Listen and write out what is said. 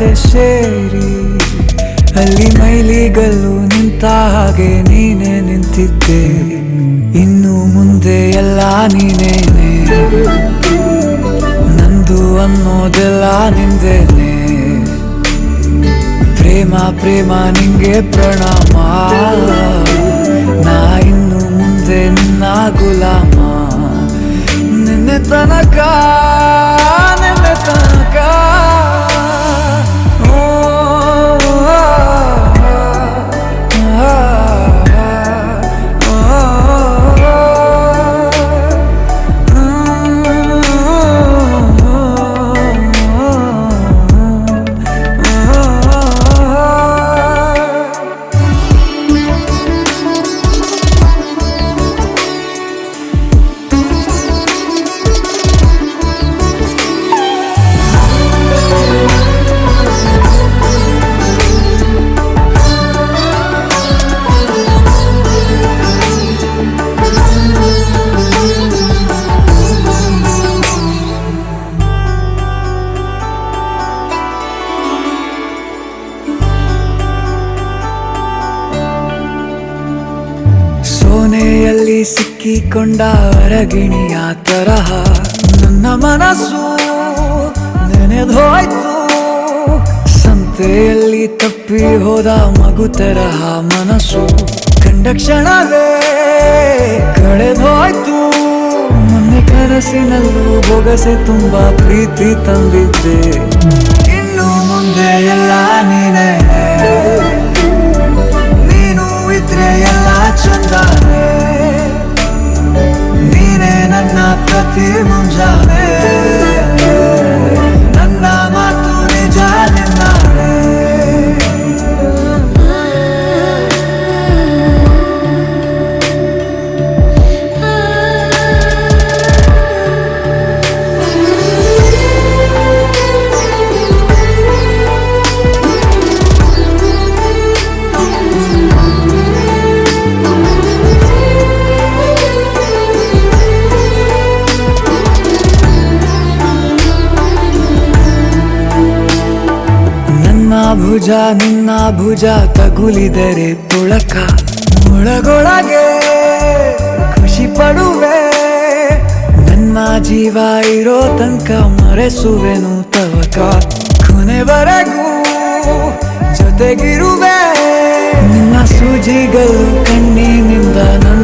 ಜೊತೆ ಸೇರಿ ಅಲ್ಲಿ ಮೈಲಿಗಲ್ಲು ನಿಂತ ಹಾಗೆ ನೀನೇ ನಿಂತಿದ್ದೆ. ಇನ್ನು ಮುಂದೆ ಎಲ್ಲ ನೀನೇನೆ, ನಂದು ಅನ್ನೋದೆಲ್ಲ ನಿಂದೇನೆ. ಪ್ರೇಮ ಪ್ರೇಮ ನಿಂಗೆ ಪ್ರಣಾಮ, ನಾ ಇನ್ನು ಮುಂದೆ ನಿನ್ನ ಗುಲಾಮ. ನಿನ್ನೆ ತನಕ ನಿನ್ನೆ ತನಕ ಸೋನೆಯಲ್ಲಿ ಸಿಕ್ಕಿಕೊಂಡ ಅರಗಿಣಿಯ ತರಹ ನನ್ನ ಮನಸ್ಸು ನೆನೆದೋಯ್ತು. ಸಂತೆಯಲ್ಲಿ ತಪ್ಪಿ ಹೋದ ಮಗು ತರಹ ಮನಸ್ಸು ಕಂಡ ಕ್ಷಣವೇ ಕಳೆದೋಯ್ತು. ಮೊನ್ನೆ ಕನಸಿನಲ್ಲೂ ಬೊಗಸೆ ತುಂಬಾ ಪ್ರೀತಿ ತಂದಿದ್ದೆ. ಇನ್ನು ಮುಂದೆ ಎಲ್ಲ ನೀನೇ, ನೀನು ಇದ್ರೆ ಎಲ್ಲ ಚಂದಾನೆ. ನೀನೇ ನನ್ನ ಪ್ರತಿ ಮುಂಜಾನೆ, ನನ್ನ ಮಾತು ನಿಜ ನಿನ್ನಾನೆ. ಭುಜ ನಿನ್ನ ಭುಜ ತಗುಲಿದರೆ ತುಳಕ, ಒಳಗೊಳಗೆ ಖುಷಿ ಪಡುವೆ. ನನ್ನ ಜೀವ ಇರೋ ತನಕ ಮರೆಸುವೆನು ತವಕ, ಕೊನೆವರೆಗೂ ಜೊತೆಗಿರುವೆ. ನಿನ್ನ ಸೂಜಿಗಳು ಕಣ್ಣಿನಿಂದ ನನ್ನ